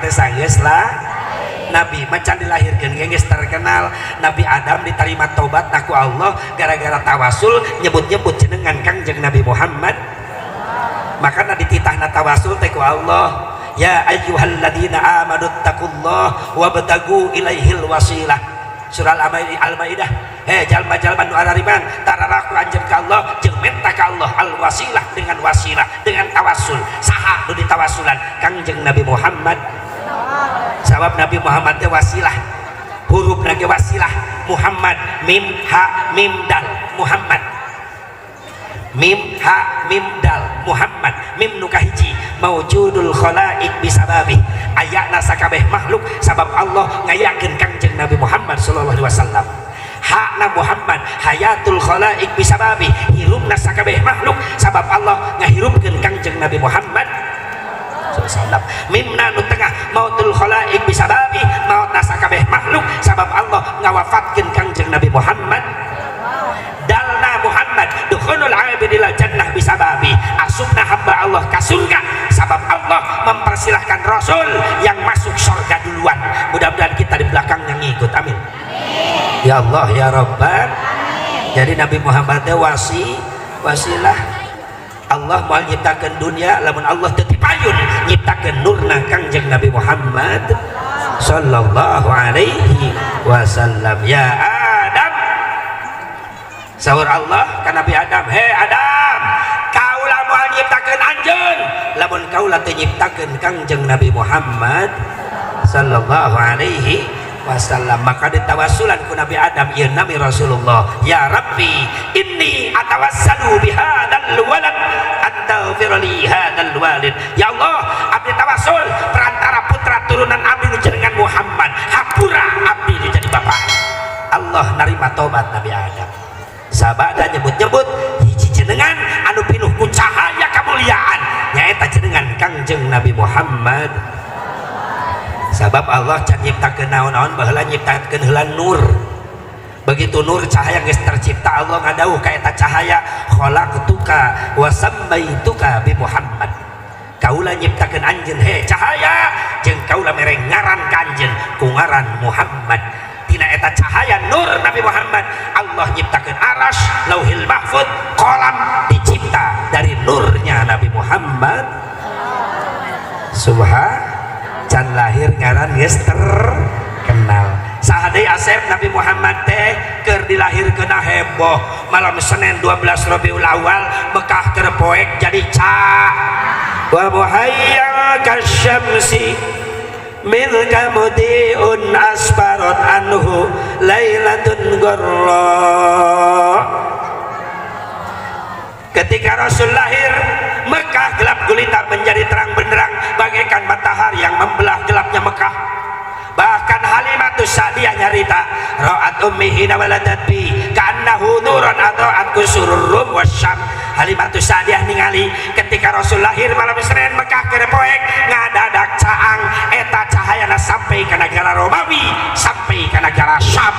teh sanggeus lah Nabi macan dilahirkan geus terkenal Nabi Adam diterima tobat naku Allah gara-gara tawasul nyebut-nyebut jenengan Kangjeng Nabi Muhammad makana dititahna tawasul teh ku Allah ya ayyuhalladzina amanu taqullaha wabtagu ilaihil wasilah surah Al-Maidah jalma-jalma nu arariman tararaku anjeun ka Allah jeung minta ka Allah al-wasilah dengan wasilah dengan tawasul saha nu ditawasulan Kangjeng Nabi Muhammad sabab Nabi Muhammad teh wasilah huruf nage wasilah Muhammad mim ha mim dal Muhammad mim ha mim dal Muhammad mim nu kahiji maujudul khalaik bisababi ayatna sakabeh makhluk sabab Allah ngayakeun Kangjeng Nabi Muhammad sallallahu alaihi wasallam hakna Muhammad hayatul khalaik bisababi hirupna sakabeh makhluk sabab Allah ngahirupkeun Kangjeng Nabi Muhammad sallallahu mimna nu tengah mautul khalaik bisababi mautna sakabeh makhluk sabab Allah ngawafatkeun Kangjeng Nabi Muhammad dalna Muhammad dukhulul abidil jannah bisababi asubna hamba Allah ka surga sabab Allah mempersilahkan Rasul yang masuk surga duluan mudah-mudahan kita di belakangnya ngikut amin ya Allah ya Rabbal jadi Nabi Muhammad teh wasilah Allah mau nyiptakeun dunia lamun Allah teu dipayun nyiptakeun nurna Kangjeng Nabi Muhammad sallallahu alaihi wasallam ya Adam sahur Allah ka Nabi Adam Adam kaulah moal nyiptakeun anjeun lamun kaulah teu nyiptakeun Kangjeng Nabi Muhammad sallallahu alaihi wasallam maka ditawassulan ku Nabi Adam ieu nami Rasulullah ya Rabbi inni atawassalu bihadzal walad astaghfir li hadzal walid ya Allah abdi tawassul perantara putra turunan abdi nu jenengan Muhammad hapura abdi nu jadi bapak Allah narima tobat Nabi Adam sabada nyebut-nyebut hiji jenengan anu pinuh ku cahaya kamuliaan nyaeta jenengan Kangjeng Nabi Muhammad sabab Allah can nyiptakeun naon-naon baheula nyiptakeun heula nur begitu nur cahaya geus tercipta Allah ngadawuh ka eta cahaya khalaqtuka wa sammaituka bi Muhammad kaula nyiptakeun anjeun cahaya jeung kaula mere ngaran ka anjeun ku ngaran Muhammad tina eta cahaya nur Nabi Muhammad Allah nyiptakeun aras lauhil mahfuz qalam dicipta dari nurnya Nabi Muhammad can lahir ngaran geus terkenal sahade Asep Nabi Muhammad teh keur dilahirkeun heboh malam Senin 12 Rabiul Awal Mekah keur poek jadi wa muhayya kasyamsi min kamudiun asbarat anhu lailatun gharra ketika Rasul lahir Mekah gelap gulita menjadi terang benderang bagaikan matahari yang membelah gelapnya Mekah bahkan Halimatus Sa'diyah nyarita ra'at ummihi waladat bi ka'annahu nurun adaat kusurur rum wasyam Halimatus Sa'diyah ningali ketika Rasul lahir malam Senin Mekah keur poek ngadadak caang eta cahayana sampai ke negara Romawi sampai ke negara Syam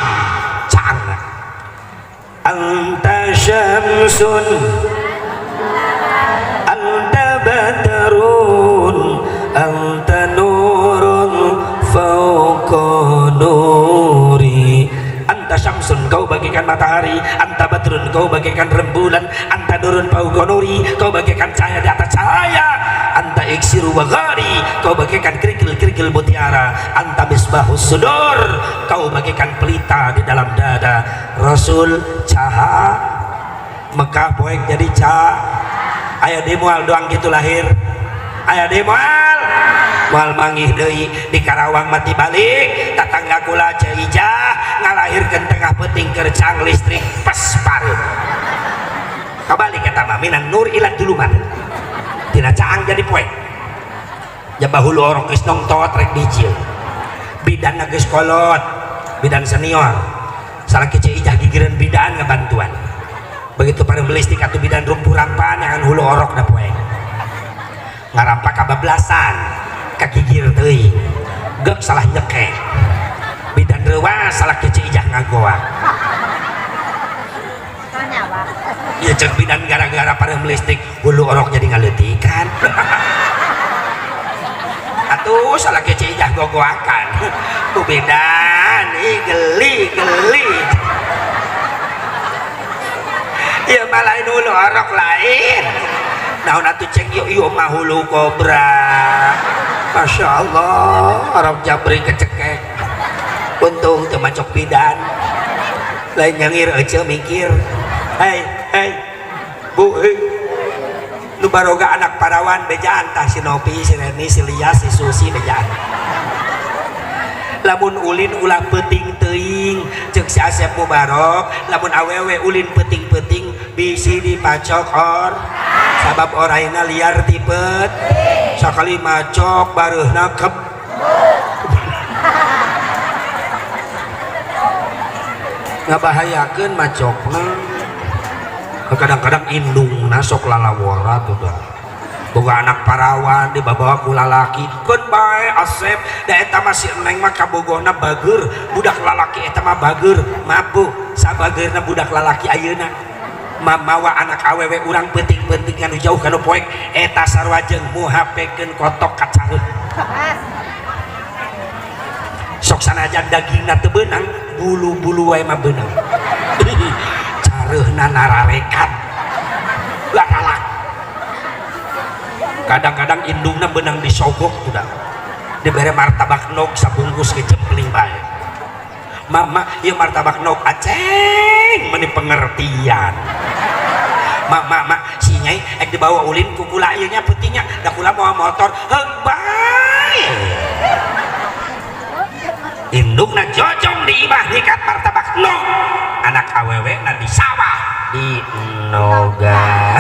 caangna anta syamsun anta batarun anta nurun fauqa nuri anta syamsun kau bagaikan matahari anta batrun kau bagaikan rembulan anta nurun fauqa nuri kau bagaikan cahaya di atas cahaya anta iksiru wa ghari kau bagaikan kerikil-kerikil mutiara anta misbahus sudur kau bagaikan pelita di dalam dada Rasul cahaya Mekah poek jadi aya di moal doang gitu lahir aya di moal manggih deui di Karawang mati balik tatangga kula Ceijah ngalahirkeun tengah peuting keur cang listrik pas pareut kabalik eta mah minan nur ilan dulu mah tina caang jadi poek jabah hulu orok geus nongtot rek dijieun bidan geus kolot bidan senior salaki Ceijah gigireun bidan ngabantuan begitu pada belistik atau bidan rumpuh rampan yang hulu orok da poek ngarampak kabablasan kakigir teuing geuk salah nyekek bidan rewas salah Ceijah ngagoa ya cek bidan gara-gara pada belistik hulu orok jadi ngaleutikan atuh salah kecijah gogoakan kubedan geli ya malah dulu orok lain naon atuh cek yuk mah hulu kobra Masya Allah orok jabri kecekek untung teu macok bidan lain nyangir aja mikir hei bu lu baroga anak parawan bejaan tah si Nopi, si Reni, si Lia, si Susi bejaan lamun ulin ulah peting teuing cek si Asep Mubarok lamun awewe ulin peting-peting bisi dipacok sabab orangnya liar tipet sakali macok bareuhna kep ngabahayakeun macokna kadang-kadang indungna sok lalawara tuh dah boga anak parawan dibawa ku lalaki keun bae Asep da eta mah si Neng mah kabogohna bager budak lalaki eta mah bager mabuk sabageurna budak lalaki ayeuna mawa anak awewe urang penting-penting anu jauh kana poek eta sarua jeung muhapekeun kotok kacarut sok sanajan dagingna teu beunang bulu-bulu wae mah beunang careuhna nararekat lalak kadang-kadang indungna benang disogok udah dibere martabak nog sabungkus ke jempling bae mama ieu martabak nog aceng meuni pengertian mak si nyai ek dibawa ulin ku kula ieu nya peutingnya da kula moal motor heug bae indungna jojong diimah dikat martabak nog anak awewe na di sawah di noga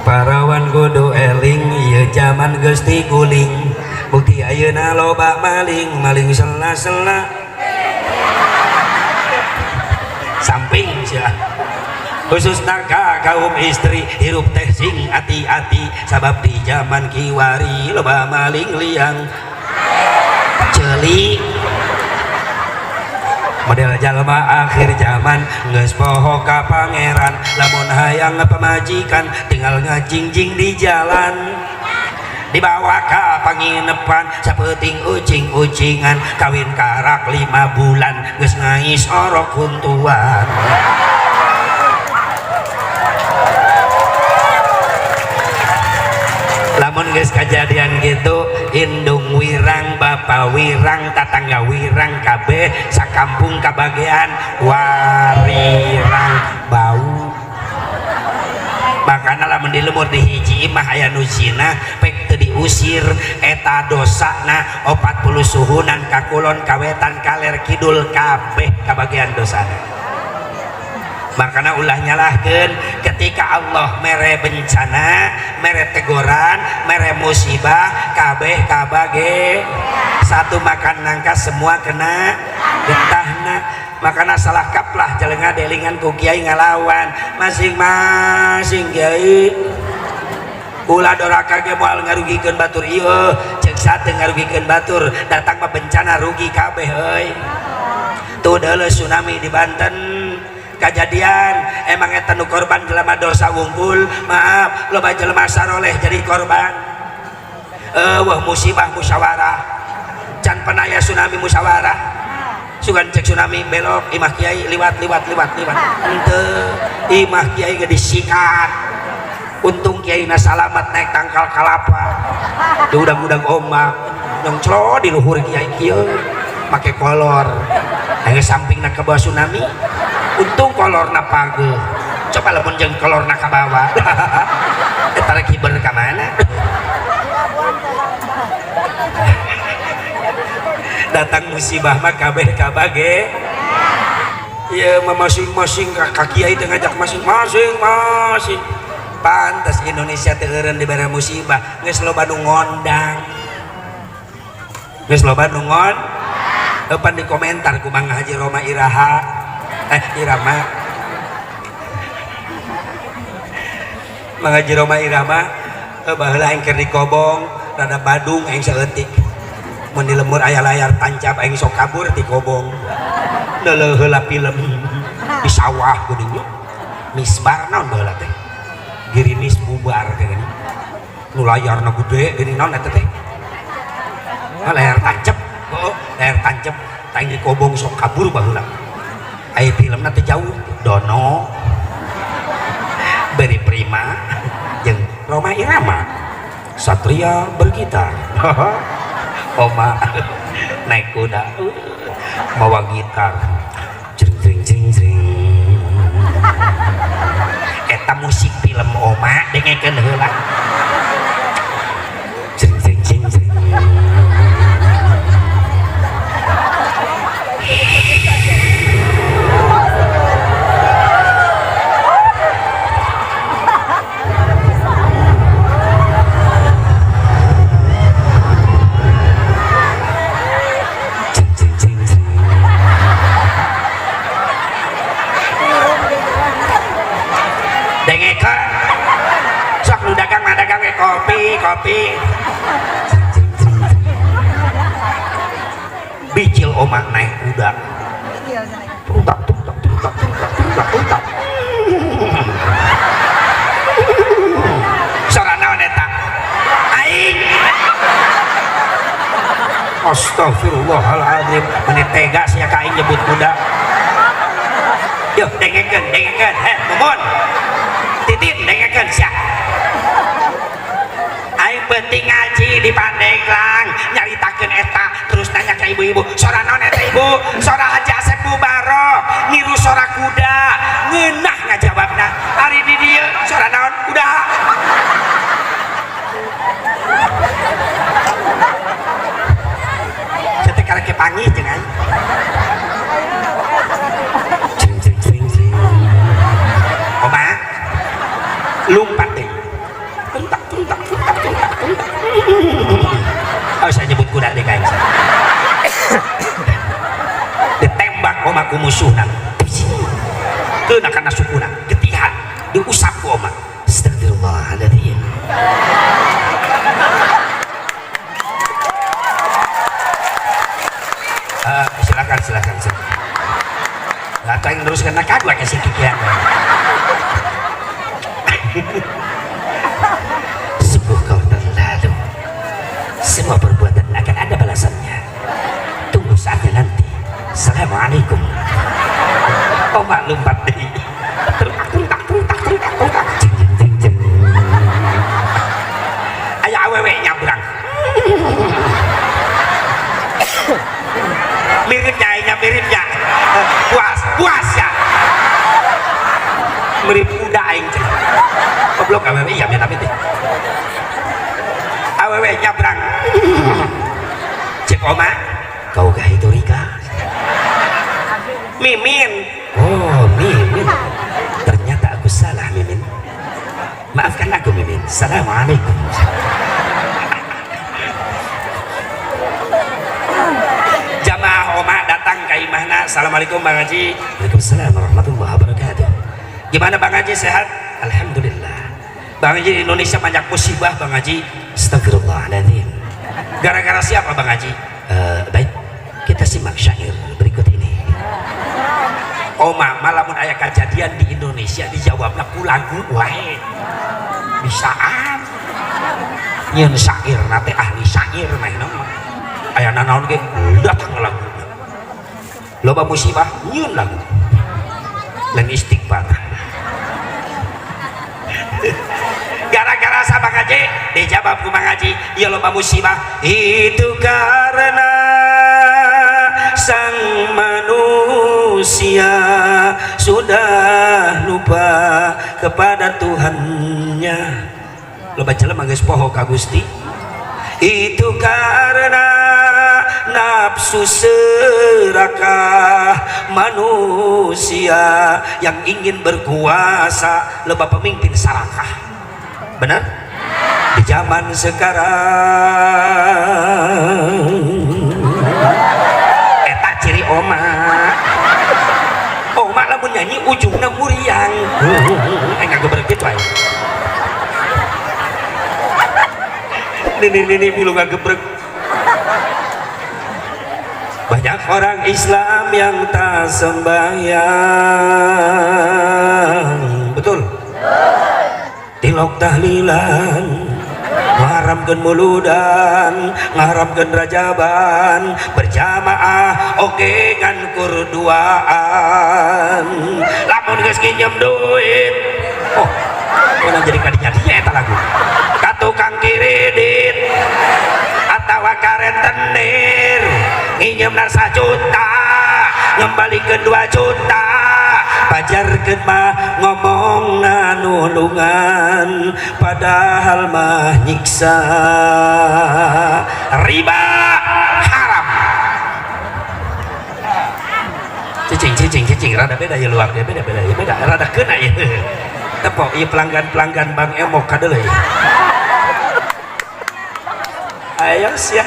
parawan kudu eling ieu zaman geus ti guling bukti ayeuna loba maling sela-sela samping sia khususna ka kaum istri hirup teh sing ati-ati sabab di zaman kiwari loba maling liang celik model jalma akhir zaman geus poho ka pangeran lamun hayang pamajikan tinggal ngajingjing di jalan dibawa ka panginepan sapeuting ucing-ucingan kawin karak 5 bulan geus ngais orok huntuan lamun geus kajadian gitu indung wirang bapa wirang tatangga wirang kabeh sakampung kabagean warirang bau makana lamun dilemur di hiji imah aya nu zina pek teu diusir eta dosana 40 suhunan kakulon kawetan kaler kidul kabeh kabagean dosana makanya ulah nyalahkeun ketika Allah mere bencana mere teguran mere musibah kabeh kabage satu makan nangka semua kena getahna makanya salah kaplah jalenga delingan ku kiai ngalawan masing-masing kiai ulah doraka ge moal ngarugikeun batur ieu ceuk sateu ngarugikeun batur datang mah bencana rugi kabeh euy tuh deuleu tsunami di Banten kejadian emang eta nu korban jelema dosa wungkul maaf loba jelema saroleh jadi korban wah musibah musyawarah can pernah ya tsunami musyawarah sugan cek tsunami belok imah kiai liwat henteu imah kiai ge disikat untung kiai na salamat naik tangkal kalapa di udang-udang ombak yang clo di luhur kiai kieu make kolor aya sampingna ke bawah tsunami untung kolorna pageuh coba lamun jeung kolorna ka bawah eta rek hiber ka mana datang musibah mah kabeh kabage ieu mah masing-masing ka kiai teh ngajak masing-masing pantes Indonesia teh eureun dibere musibah geus loba nu ngondang geus loba nu pan di komentar ku Mang Haji Roma Irama Mang Haji Roma Irama baheula aing keur dikobong rada badung aing saeutik mun di lemur aya layar tancap aing sok kabur ti kobong deuleu heula film di sawah geuning misbar naon baheula teh girimis bubar teh nu layarna gede gini non eta teh layar tancep layar tancep tang di kobong sok kabur baheula aya filmna teh jauh Dono Beri Prima jeung Roma Irama Satria bergitar Oma naik kuda bawa gitar jring jring jring jring eta musik film Oma dengekeun heula jring jring jring jring dengeka sok nu dagang mah dagang kopi bicil Oma naik kuda tuntak sora naon eta aing astagfirullahaladzim meni tega sia ka aing nyebut kuda yuk dengekeun mumun titit dengekeun sia aing penting ngaji di Pandeglang nyaritakeun eta terus nanya ke ibu-ibu sora naon eta ibu sora Haji Asep Mubarok niru sora kuda ngeunah ngajawabna ari di dieu sora naon kuda cetek karek panggih jeung aing Oma lumpat deh tuntak saya nyebut kuda deh kain ditembak Oma ku musuhna kena karena sukuna ketihan diusap ku Oma astagfirullahaladzim silakan nggak tahu yang terus kena kagak kasih kikian sungguh kau terlalu semua perbuatan akan ada balasannya tunggu saatnya nanti assalamualaikum Oma lompat deh tuntak jeng aya awewe nyabrang miripnya puas ya mirip kuda aing teh goblok awewe iya ya tapi teh awewe nyabrang cek Oma kau gak itu Rika Mimin oh Mimin ternyata aku salah Mimin maafkan aku Mimin assalamualaikum jamaah Oma datang ke imahna assalamualaikum Bang Haji waalaikumsalam warahmatullahi wabarakatuh gimana Bang Haji sehat alhamdulillah Bang Haji di Indonesia banyak musibah Bang Haji astagfirullahaladzim gara-gara siapa Bang Haji baik kita simak syair berikut ini Oma malamun aya kejadian di Indonesia dijawabna ku lagu wae bisaan nyeun syair nate ahli syair mah nama aya nanaon ge datang lagu loba musibah nyeun lagu dan istighfar gara-gara sama Haji dijawab ku Bang Haji ya loba musibah itu karena sang manusia sudah lupa kepada Tuhannya loba jelema geus poho ka Gusti itu karena nafsu serakah manusia yang ingin berkuasa loba pemimpin sarakah benar di zaman sekarang eta ciri Oma lamun nyanyi ujungna muriang enggak gebrek gitu aja ini bilu gak gebrek banyak orang Islam yang tak sembahyang betul tilok tahlilan ngaharamkeun muludan ngaharamkeun rajaban berjamaah oge ngan kurduaan lamun geus nginjem duit oh mana jadi kadinya dia eta lagu ka tukang kiredit atawa ka rentenir nginjemna 1 juta ngembalikeun 2 juta pajarkeun mah ngomongna nulungan padahal mah nyiksa riba haram cicing rada beda ya luar dia beda rada kena ya tepok ieu pelanggan Bang Emok kadeuleuy aya sia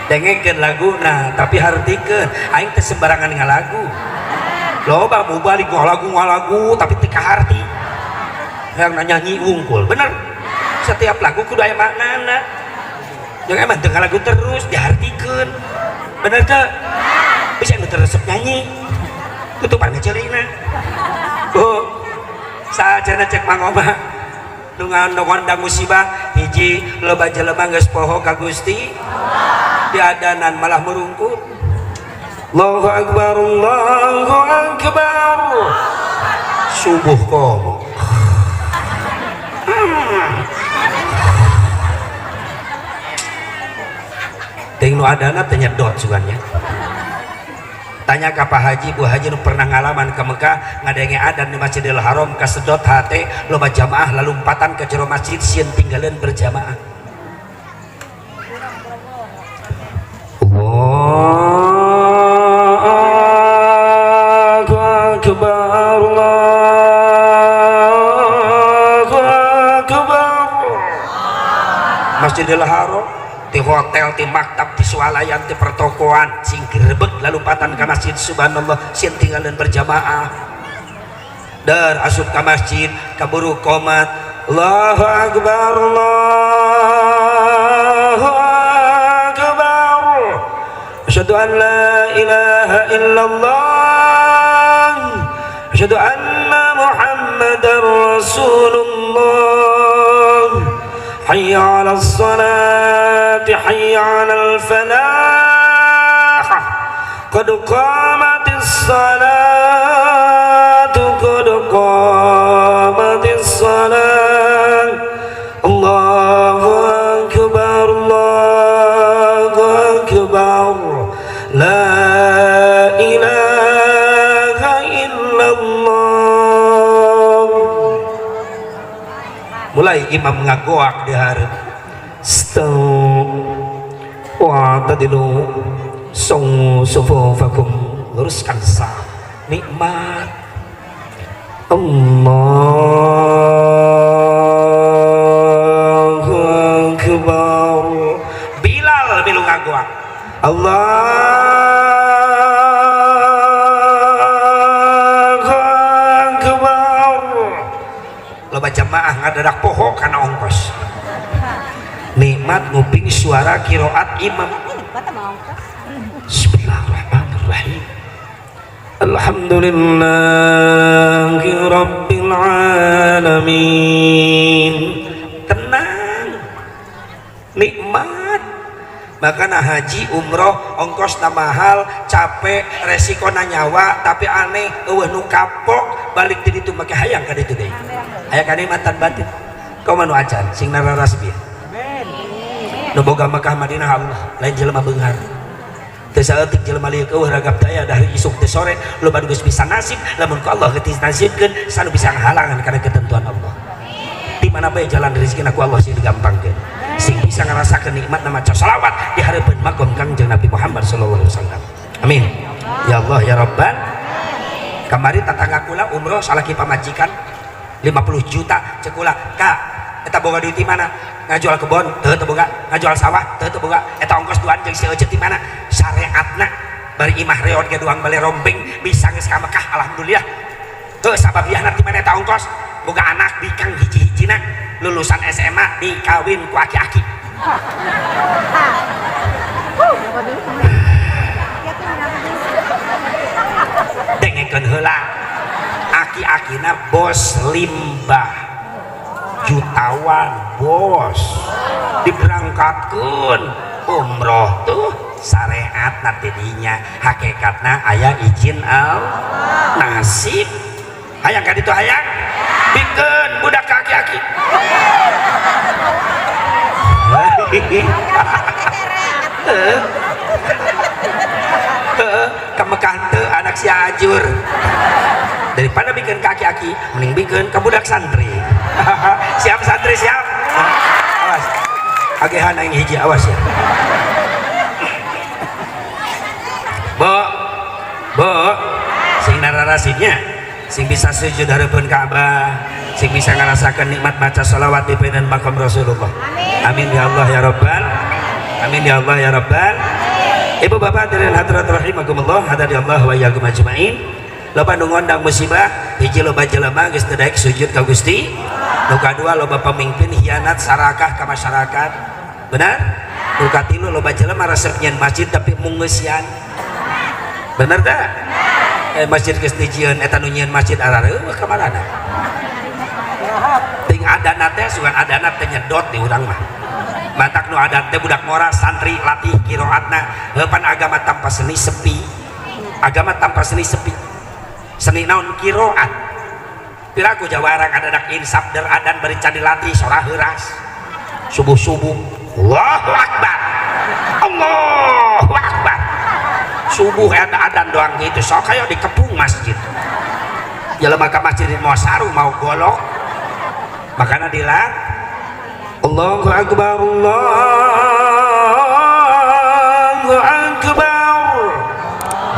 dengekeun laguna tapi hartikeun aing teh sembarangan ngalagu loba mau balik ngalagu tapi tika harti yang nyanyi unggul bener setiap lagu kudu aya maknana jangan emang teu lagu terus dihartikeun bener teu bisa nu resep nyanyi tutupan ngecerina oh sajana cek Mang Oma nu ngandang musibah hiji loba jelema geus poho ka Gusti diadanan malah merungkut Allahu Akbar Allahu Akbar subuh komo ting nu adana teh nyedot sugannya tanya ka Pak Haji Bu Haji nu pernah ngalaman ke Mekah ngadenge adan di Masjidil Haram kasedot hate loba jamaah lalu empatan ke jero masjid sieun tinggalin berjamaah Allahu Akbar Allahu Akbar Masjidil Haram di hotel, di maktab, di swalayan, di pertokoan sing grebeg lalu patan ke masjid subhanallah sieun tinggalin berjamaah dar asup ke masjid kaburu qomat Allahu Akbar Allahu Akbar asyhadu an la ilaha illallah asyhadu anna Muhammadar Rasulullah hayya 'alas salati hayya 'alal falah qad qamatis salatu qad qamatis salat Allahu akbar Allahu akbar la ilaha illallah mulai imam ngagoak di hari wa tadilu sufufakum luruskan saf nikmat Allahu akbar Bilal bilu ngagoak Allahu akbar loba jamaah ngadadak poho karena ongkos nikmat nguping suara kiroat imam Bismillahirrahmanirrahim Alhamdulillahi Rabbil Alamin tenang nikmat makanya haji umroh ongkos na mahal capek resiko na nyawa tapi aneh eueuh nu kapok balik di ditu make hayang ka ditu deui aya kanikmatan batin kau manu acan sing nararasbi nu boga Mekah Madinah Allah lain jelema beunghar teu saeutik jelema lieu eueuh ragap daya dari isuk teh sore loba geus bisa nasib lamun ku Allah geus nasibkeun sanu bisa ngahalangan kana ketentuan Allah di mana bae jalan rezeki ku Allah sing digampangkeun sing bisa ngarasakeun nikmat maca shalawat di hareupeun makom Kangjeng Nabi Muhammad sallallahu alaihi wasallam amin ya Allah ya Rabban kamari tatangga kula umroh salaki pamajikan 50 juta cek kula Kak eta boga duit di mana ngajual kebon teu boga ngajual sawah teu boga eta ongkos duaan jeung si eceut di mana syariatna bari imah reot ge duang bale rombeng bisa geus ka Mekah alhamdulillah teu sababiahna di mana eta ongkos boga anak bikang hiji-hijina lulusan SMA dikawin ku aki-aki dengekeun heula aki-akina bos limbah jutawan bos diberangkatkan umroh tuh syariat nanti dinya hakikatna aya izin nasib hayang kan itu hayang bikin budak kaki-kaki ke Mekah teu anak si ajur daripada bikin kaki-kaki mending bikin ke budak santri. Siap santri siap, awas agehan yang hiji awas ya bo sing nararasinya sing bisa sujud hareupeun Ka'bah sing bisa ngerasakan nikmat baca sholawat di dan makam Rasulullah. Amin ya Allah ya Rabbal, amin ya Allah ya Rabbal. Ibu bapak hadirin hadirat rahimakumullah, hadari Allah wa iyyakum ajmain. Loba nu ngondang musibah hiji loba jelema geus teu daek sujud ka Gusti, nu kadua loba pemimpin hianat sarakah ka masyarakat, benar? Nu katilu loba jelema resep nyeun masjid tapi mungeusian, bener tak? Masjid geus dijieun eta nu nyieun masjid arareuh ka marana? Ting adana teh sugan adana teh nyedot di urang mah. Batak nu adat teh budak mora santri latih kiroatna heupan agama tanpa seni sepi, agama tanpa seni sepi. Seni naon kiroat piraku jawarang adadak insaf der adan bari can dilatih sorah heuras subuh-subuh Allahu Akbar Allahu Akbar subuh ada adan doang gitu sok kayak dikepung masjid jelema ka masjid mau saru mau golok makana dilat Allahu Akbar Allahu Akbar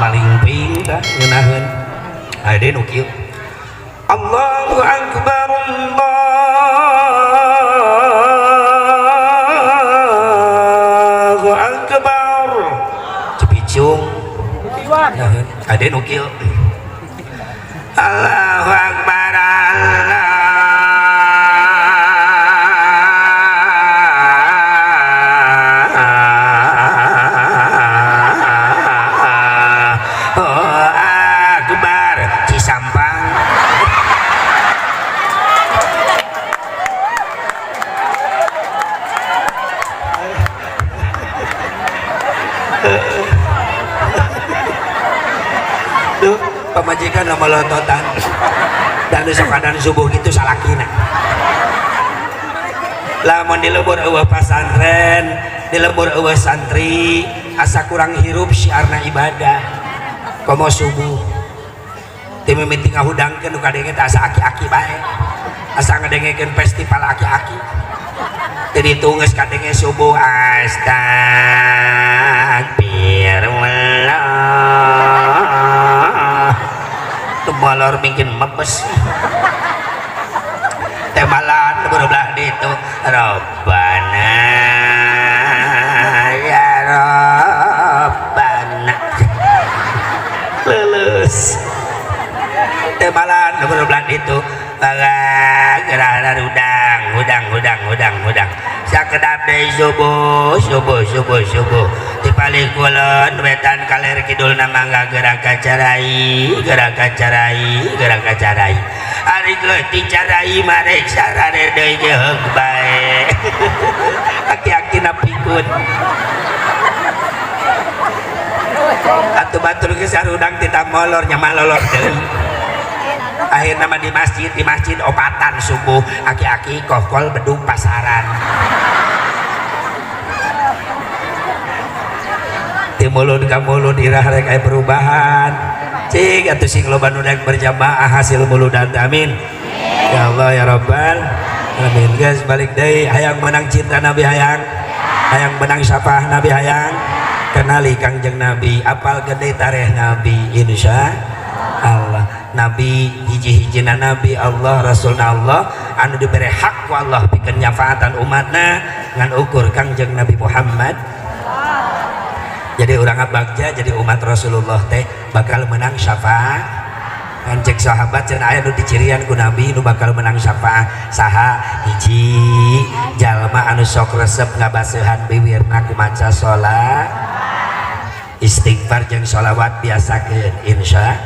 maling pindah ngeunaheun ade nu kieu Allahu Akbar Allahu Akbar cepicung ade nu kieu Allahu Akbar pamajikan nama lototan dan besok keadaan subuh gitu salakina lamun di lembur eueuh pasantren di lembur eueuh santri asa kurang hirup syiarna ibadah komo subuh tim mimiti ngahudangkeun nu kadenge teh asa aki-aki bae asa ngadengekeun festival aki-aki jadi tunggus kadenge subuh astagfirullah molor mungkin mepes temalan berulah itu Rabbana ya Rabbana lulus temalan berulah itu gerah udang sakedap deui subuh dipalik kulon wetan kaler kidul mangga gerak kacarai ari leutik carai marek sarare deui geug bae aki-aki napikeun atuh batur ge sarudang tita molor nya malolor deui akhirnya nama di masjid opatan subuh aki-aki kokol bedung pasaran di mulut ka mulut irah rek aya perubahan cing atuh sing loba nu daek berjamaah hasil muludan amin ya Allah ya Rabbal amin guys balik deui hayang menang cinta Nabi hayang menang syafaah Nabi hayang kenali Kangjeng Nabi apal gede tareh Nabi insya Allah Nabi hiji-hijina Nabi Allah Rasulna Allah anu diberi hak ku Allah pikeun nyafaatan umatna ngan ukur Kangjeng Nabi Muhammad jadi orang bagja jadi umat Rasulullah teh bakal menang syafaat ngan cek sahabat cenah aya nu dicirian ku Nabi nu bakal menang syafaat saha hiji jalma anu sok resep ngabaseuhan bibirna ku maca salat istighfar jeung sholawat biasakeun insya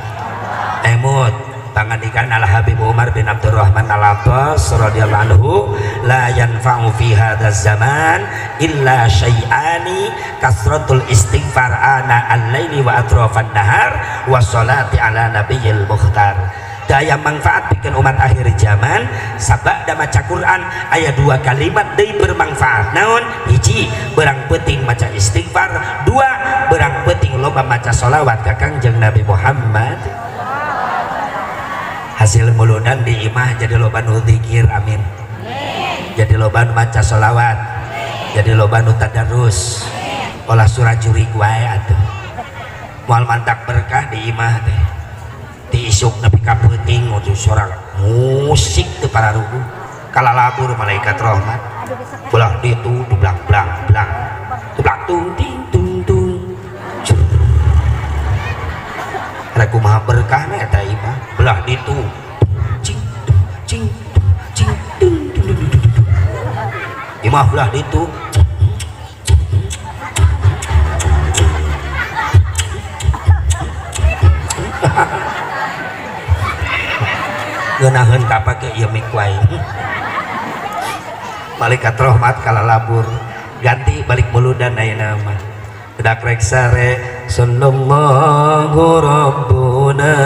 emut pangandikan al Habib Umar bin Abdurrahman al-Attas radhiyallahu anhu, la yanfa'u fi hadzal zaman illa syai'ani kasratul istighfar ana al-laili wa atrafan nahar wa sholati ala nabiyil mukhtar. Daya manfaat bikin umat akhir zaman sabak da maca Quran aya dua kalimat deui bermanfaat. Naon? Hiji, berang penting maca istighfar. Dua, berang penting loba maca sholawat ka Kangjeng Nabi Muhammad. Hasil muludan di imah jadi loba nu zikir, amin. Jadi loba nu maca sholawat, jadi loba nu tadarus, olah surah jurig wae atuh. Moal mantak berkah di imah teh. Di isuk nepi ka peuting ujung suara musik teu pararugu kalalabur malaikat rahmat belah ditu dublang blang blang dublang tung ting tung tung ada kumaha berkah na eta imah belah ditu cing cing cing tung tung imah belah ditu ngeunaheun ka pake ieu mik wae. Malaikat rahmat kalalabur ganti balik muludan ayeuna mah. Budak rek sare sallallahu rabbuna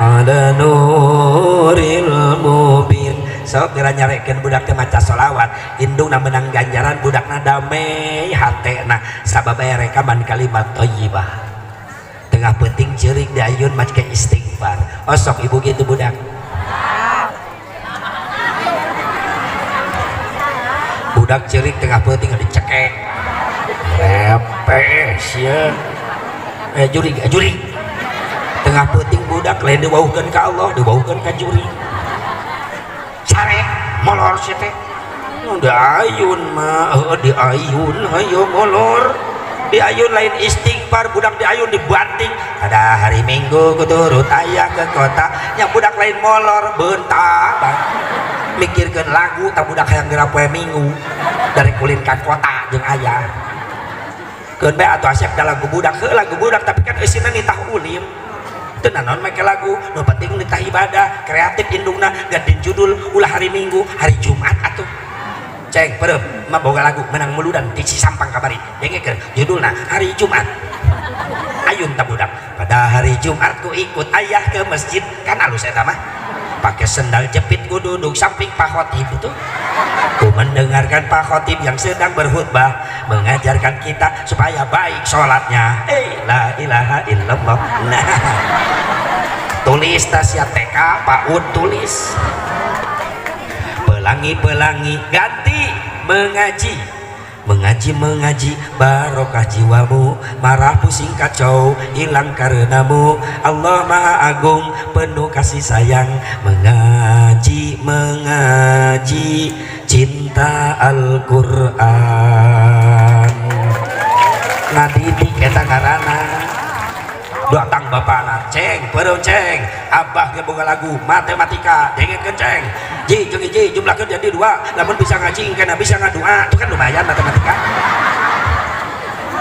ala nuril mubin. Sok kira nyarekeun budak teh maca sholawat, indungna menang ganjaran budakna damai hatena sababaya rekaman kalimat thayyibah. Tengah penting ceurik di ayun maca istighfar. Oh sok ibu gitu budak. Budak cerik tengah penting dicekek lepes ya juri tengah penting budak lain dibaukan ke Allah dibaukan ke juri sare molor sih teh di ayun mah di ayun ayo molor di ayun lain istighfar budak di ayun dibanting ada hari Minggu kuturut ayah ke kota yang budak lain molor bentak mikirkan lagu tak budak yang gerak poe Minggu dari kulin ka kota jeung ayah keun bae atuh asep da lagu budak tapi kan eusina nitah ulim teu naon make lagu nu penting nitah ibadah kreatif indungna ganti judul ulah hari Minggu hari Jumat atuh ceng pereup mah boga lagu menang muludan di Cisampang kamari dengekeun judulna hari Jumat ayun ta budak pada hari Jumat ku ikut ayah ke masjid kan alus eta mah pakai sendal jepit ku duduk samping Pak Khotib itu ku mendengarkan Pak Khotib yang sedang berkhutbah mengajarkan kita supaya baik sholatnya la ilaha illallah nah tulis tasya TK Pak Ud tulis pelangi ganti mengaji barokah jiwamu marah pusing kacau hilang karenamu Allah Maha Agung penuh kasih sayang mengaji cinta Al-Quran ngadidik eta ngaranna datang bapana ceng pereu ceng abah ge boga lagu matematika dengekeun ceng ji jeung hiji jumlahkeun jadi 2 lamun bisa ngaji kana bisa ngadua itu kan lumayan matematika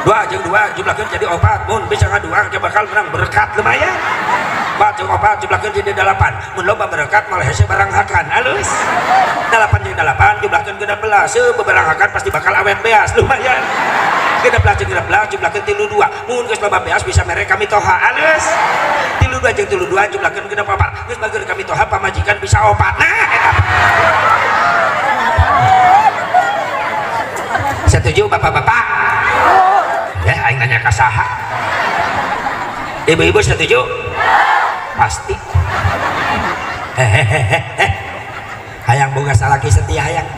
2 jeung 2 jumlahkeun jadi 4 mun bisa ngadua ge bakal menang berkat lumayan 4 jeung 4 jumlahkeun jadi 8 mun loba berkat malah hese barang hakan alus 8 jeung 8 jumlahkeun 16 beberang hakan pasti bakal awet beas lumayan 13 jeung 13 jumlahkeun 32 mun geus loba beas bisa mere kami toha alus 32 jeung 32 jumlahkeun 64 geus bageun kami toha pamajikan bisa 4 nah eta setuju bapak-bapak ya aing nanya ka saha ibu-ibu setuju pasti hayang boga salaki setia hayang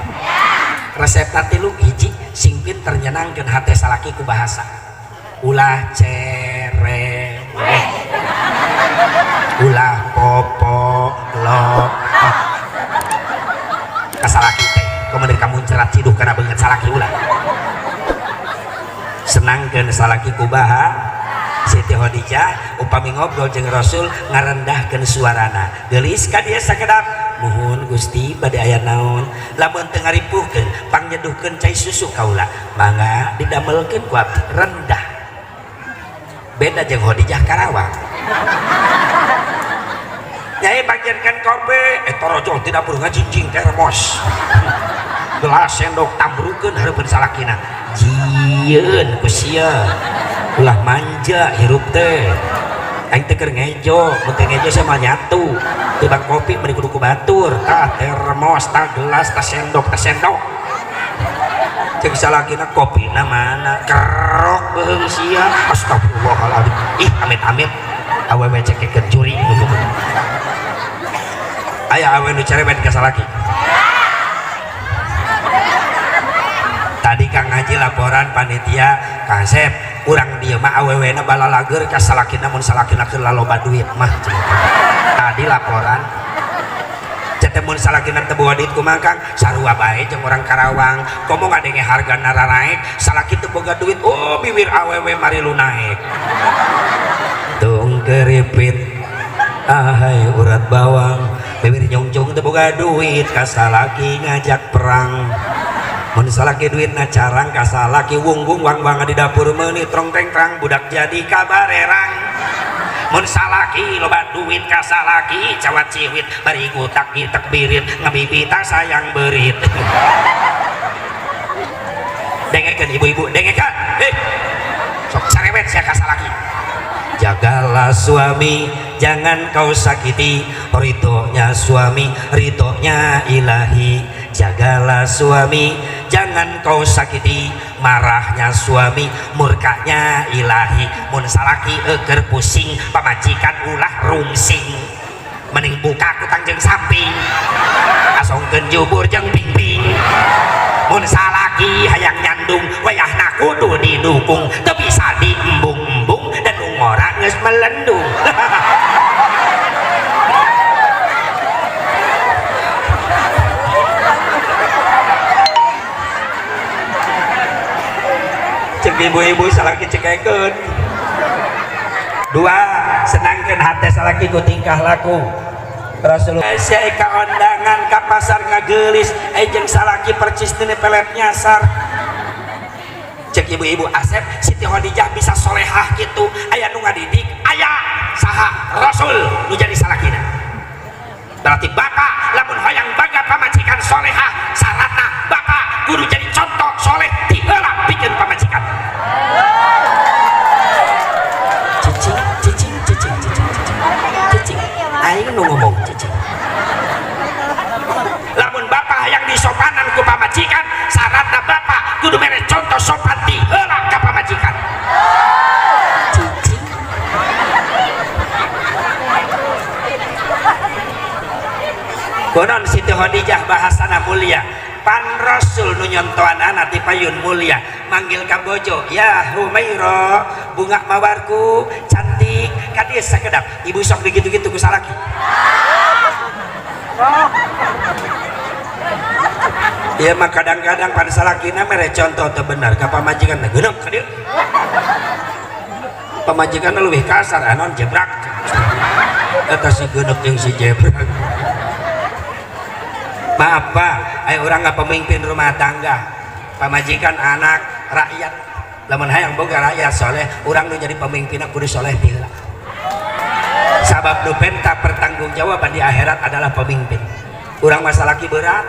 resep tilu hiji sing pinter nyenangkeun hate salaki ku bahasa ulah cerewet ulah popo lo kasalaki teh kemudian kamu cerat ciduh karena banget salaki ulah senangkeun salaki ku baha Siti Khadijah upami ngobrol jeung Rasul ngarendahkeun suarana geulis ka dieu sakedap muhun Gusti bade aya naon lamun teu ngaripuhkeun pangnyeduhkeun cai susu kaula mangga didamelkeun ku abdi rendah beda jeung Khadijah Karawang Nyai bagirkan kopi torojo tidak perlu ngajinjing termos gelas sendok tambrukeun hareupeun salakina jieun ku sia ulah manja hirup teh aing teh keur ngejo mun teh ngejo sama nyatu tibang kopi meni kudu ku batur tah termos tah gelas tah sendok cek salakina kopina mana kerok beung sia astagfirullahaladzim ih amit-amit awewe cekekeun curi aya awewe nu cerewet ka salaki tadi Kang Haji laporan panitia Kasep urang dia mah awewena balalager ka salakina mun salakina keur laloba duit mah tadi laporan cetem mun salakina teu boga duit kumaha Kang sarua bae jeung urang Karawang komo ngadenge harga nara naek salaki teu boga duit oh bibir awewe mari lu naek tung keripit ahai urat bawang bibir nyongcong teu boga duit ka salaki ngajak perang mun salaki duit na carang ka salaki wunggung wang-wang di dapur meuni trong teng trang budak jadi kabarerang mun salaki loba duit ka salaki cawat ciwit bari gutak gitek birit ngabibita sayang berit dengekeun ibu-ibu dengekeun sok cerewet sia ka salaki jagalah suami jangan kau sakiti ridhonya suami ridhonya ilahi jagalah suami jangan kau sakiti marahnya suami murkanya ilahi mun salaki eger pusing pamajikan ulah rungsing mending buka kutang jeung samping asongkeun jubur jeung pingping mun salaki hayang nyandung wayahna kudu didukung teu bisa diembung-embung dan umora geus melendung cek ibu-ibu salaki cekekeun dua senangkeun hate salaki ku tingkah laku Rasulullah saya ka ondangan ka pasar ngageulis jeung salaki percis teu pelet nyasar cek ibu-ibu Asep Siti Khadijah bisa solehah gitu aya nu ngadidik aya saha Rasul nu jadi salakina berarti bapak lamun hoyang baga pamajikan solehah syaratna bapak kudu jadi contoh soleh di heula pikeun pamajikan cicing aing nu ngomong cicing lamun bapak yang disopanan ku pamajikan syaratna bapak kudu mere contoh sopan di heula ka pamajikan cicing konon Siti Khadijah bahasana mulia pan Rasul nu nyontoanana ti payun mulia manggil ka bojo ya Humaira bunga mawarku cantik ka dieu sakedap ibu sok digitu-gitu ku salaki ieu mah kadang-kadang pan salakina mere contoh teu bener ka pamajikan teh geuneuk ka dieu pamajikan leuwih kasar anon jebrak eta si geuneuk jeung si jebrak maaf Pak, ayo orang nggak pemimpin rumah tangga, pamajikan anak rakyat, lamun hayang boga rakyat soleh, orang nu jadi pemimpin aku soleh tiga. Sabab nu penta pertanggungjawaban di akhirat adalah pemimpin. Orang masalah berat,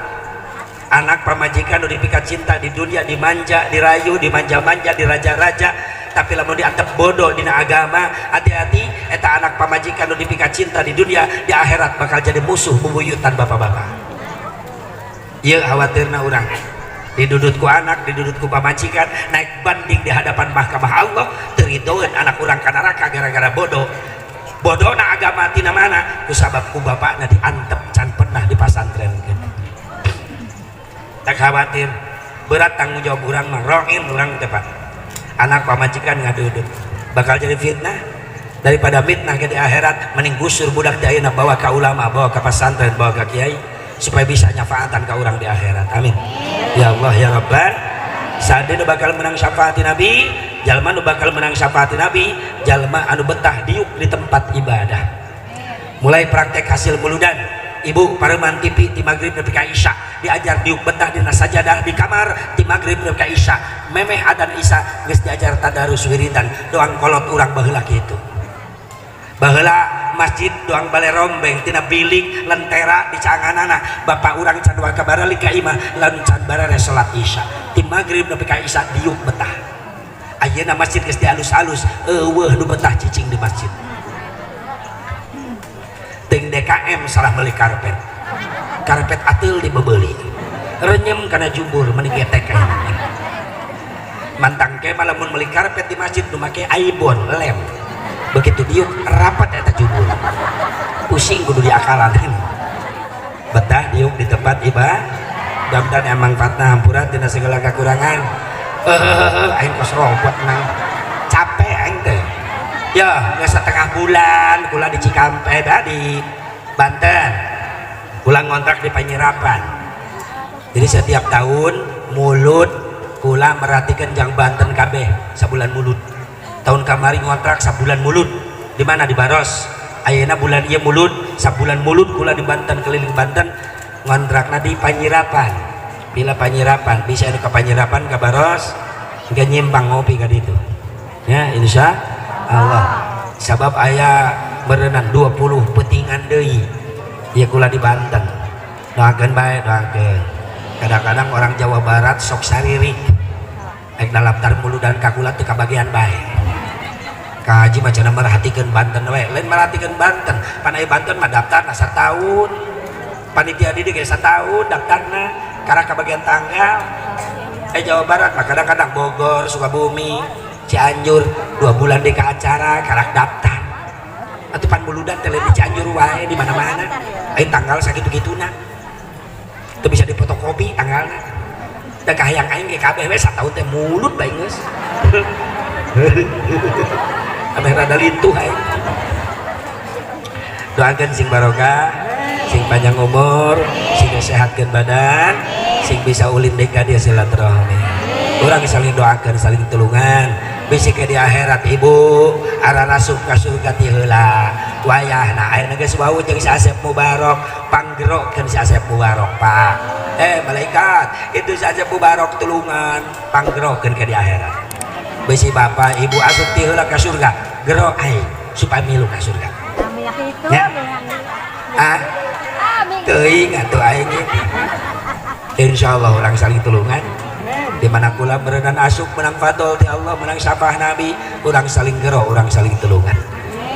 anak pamajikan nu dipikat cinta di dunia dimanja, dirayu, dimanja-manja, diraja-raja, tapi lamun diantep bodoh dina agama, hati-hati, eta anak pamajikan nu dipikat cinta di dunia, di akhirat bakal jadi musuh bubuyutan bapak-bapak. Iya khawatirna orang didudut ku anak, didudut ku pamajikan naik banding di hadapan mahkamah Allah teridoan anak orang ka neraka gara-gara bodoh bodohna agama tina mana kusabab ku bapakna diantep can pernah di pasantren tak khawatir berat tanggung jawab orang mah rohin orang tepat anak pamajikan ngadudut bakal jadi fitnah daripada fitnah ke di akhirat mending gusur budak dayeuna bawa ka ulama bawa ka pasantren bawa ka kiai supaya bisa nyafaatan ke orang di akhirat amin ya Allah ya Rabbal sade nu bakal menang syafaati Nabi jalma nu bakal menang syafaati Nabi jalma anu betah diuk di tempat ibadah mulai praktek hasil buludan ibu pareman TV di maghrib nepi ka isya diajar diuk betah dina sajadah di kamar di maghrib nepi ka isya memeh adan isya geus diajar tadarus wiridan doang kolot urang baheula kitu baheula masjid doang bale rombeng tina bilik lentera di canganana bapak urang can dua kabarali ka imah lan can barare salat isya ti magrib nepi ka isya diuk betah ayeuna masjid geus dialus-alus eueuh nu betah cicing di masjid teng DKM salah meuli karpet ateul dibebeuli renyem kana jubur meni getek mantang ke malamun meuli karpet di masjid nu make aibon lem begitu diuk rapat eta jubur pusing kudu diakalan betah diuk di tempat ibadah mudah-mudahan emang manfaatna hampura tina segala kekurangan aing kos robot nang capek aing teh ya geus setengah bulan kula di Cikampek di Banten kula ngontrak di Panyirapan jadi setiap tahun mulut kula merhatikan jang Banten kabeh sabulan mulut tahun kamari ngontrak sabulan mulut di mana di Baros ayeuna bulan ieu mulut sabulan mulut kula di Banten keliling Banten ngontrakna di Panyirapan bila Panyirapan bisa ke Panyirapan ke Baros nggak nyimpang ngopi ka ditu ya insya Allah sabab aya berenang 20 petingan deui ieu kula di Banten doakeun bae doakeun kadang-kadang orang Jawa Barat sok saririk ek dalaptar muludan ka kula teu kabagian bae kaji macam merhatikan Banten we lain merhatikan Banten panai Banten mah daftar na tahun panitia didik ge tahun daftarna karena kebagian tanggal Jawa Barat mah kadang-kadang Bogor Sukabumi Cianjur 2 bulan di acara karak daftar atuh pan muludan teh di Cianjur wae di mana-mana aing tanggal sakitu-kituna teu bisa difotokopi tanggalna da kahayang aing ge kabeh we satahun teh mulut bae geus abeh rada lintuh aing doakeun sing barokah sing panjang umur sing sehatkeun badan sing bisa ulin deui ka dieu silaturahmi urang saling doakeun saling tulungan bisi ke di akhirat ibu arana suka surga ti heula wayahna ayeuna geus wau jeung si Asep Mubarok panggerokeun si Asep Mubarok Pak malaikat itu si Asep Mubarok tulungan panggerokeun ke di akhirat bisi bapak ibu asup ti heula ka surga gero aing supaya milu ka surga ya teuing atuh aing insyaallah orang saling tulungan di mana kula berenang asup menang fadol ti Allah menang syafah Nabi orang saling gero orang saling tulungan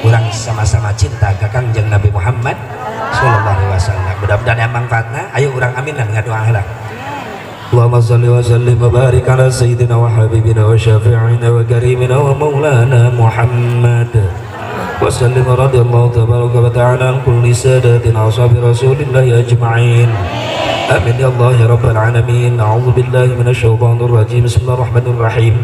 orang sama-sama cinta ka Kangjeng Nabi Muhammad sallallahu alaihi wasallam mudah-mudahan yang manfaatna ayo orang amin dan ngadoa heula Allahumma salli wa sallim wa barik ala sayyidina wa habibina wa syafi'ina wa karimina wa maulana Muhammad wa sallim radhiyallahu tabaraka wa ta'ala an kulli sadatina ashabi rasulillah ajma'in amin ya Allah ya rabbal alamin a'udzu billahi minasy syaithanir rajim bismillahir rahim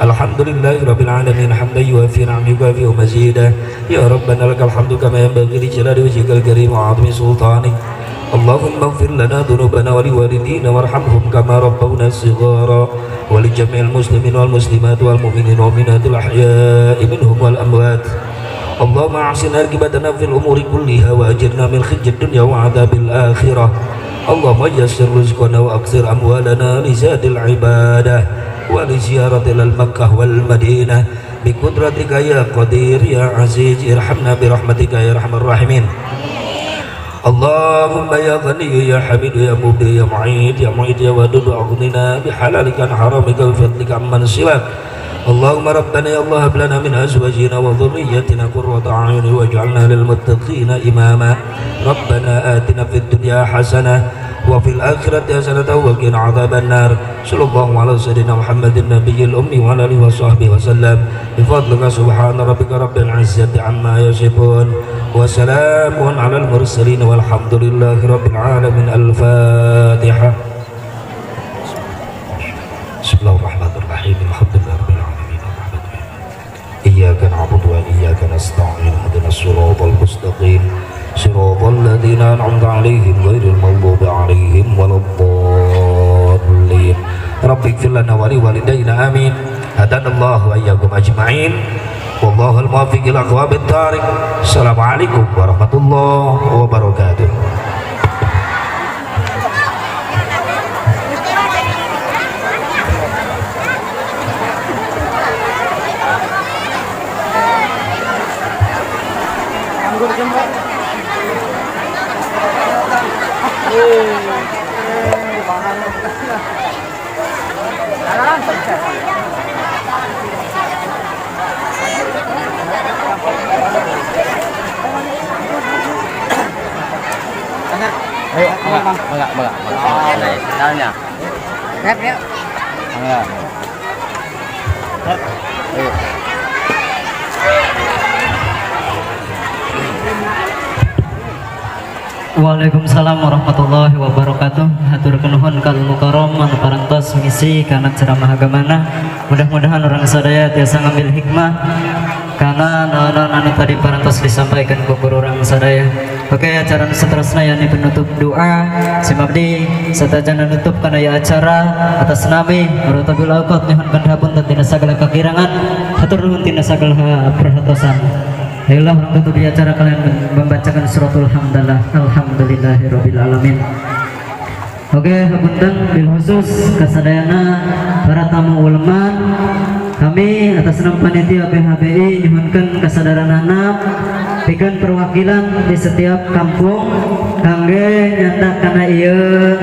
alhamdulillahi rabbil alamin hamdan yuwafi ni'amahu wa mazidah ya rabbana lakal hamdu kama yanbaghi li jalali wajhikal karim wa 'azimi sultanik اللهم اغفر لنا ذنوبنا ولوالدينا وارحمهم كما ربونا صغارا ولجميع المسلمين والمسلمات والمؤمنين والمؤمنات الأحياء منهم والأموات اللهم أحسن عاقبتنا في الأمور كلها وأجرنا من خزي الدنيا وعذاب الآخرة اللهم يسر رزقنا وأكثر أموالنا لزاد العبادة ولزيارة إلى مكة والمدينة بقدرتك يا قدير يا عزيز ارحمنا برحمتك يا أرحم الراحمين اللهم يا غني يا حميد يا مبدي يا معيد يا معيد يا ودود أغننا بحلالك عن حرامك وفضلك عمن سواك اللهم ربنا يا الله هب لنا من أزواجنا وذريتنا قرة أعين واجعلنا للمتقين إماما ربنا آتنا في الدنيا حسنة وفي الآخرة حسنة وقنا عذاب النار صلى الله على سيدنا محمد النبي الأمي وعلى آله وصحبه وسلم بفضلك سبحان ربك رب العزة عما يصفون وسلام على المرسلين والحمد لله رب العالمين الفاتحة بسم الله الرحمن الرحيم الحمد لله رب العالمين إياك نعبد وإياك نستعين اهدنا الصراط المستقيم صراط الذين أنعمت عليهم غير المغضوب عليهم ولا الضالين رب اغفر لنا ولوالدينا آمين هدانا الله وإياكم أجمعين والله الموفق إلى أقوام الطريق السلام عليكم ورحمة الله وبركاته Ayo, enggak. Này, sao nhỉ? Rep ya. Enggak. Ayo. Waalaikumsalam warahmatullahi wabarakatuh. Haturkeun nuhun ka mukarram anu parantos ngisi kana ceramah agamana. Mudah-mudahan orang sadaya tiasa ngambil hikmah karena naon anu tadi parantos disampaikan ku guru orang sadaya. Oke, acara seterusnya yani penutup doa simabdi satajana nutup kana ya acara atas nami murtabil auqat nyuhun kandhapun tina sagala kakirangan hatur nuhun tina sagala perhatosan. Ayolah orang tutup di acara kalian membacakan suratul hamdalah alhamdulillahirabbil alamin. Oke, hapunten bil khusus kasadayana para tamu ulama kami atas nama panitia PHBI nyuhunkeun kasadaranana pikeun perwakilan di setiap kampung kangge nyanda kana ieu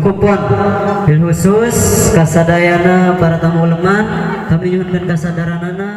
kupon bil khusus kasadayana para tamu ulama kami nyuhunkeun kasadaranana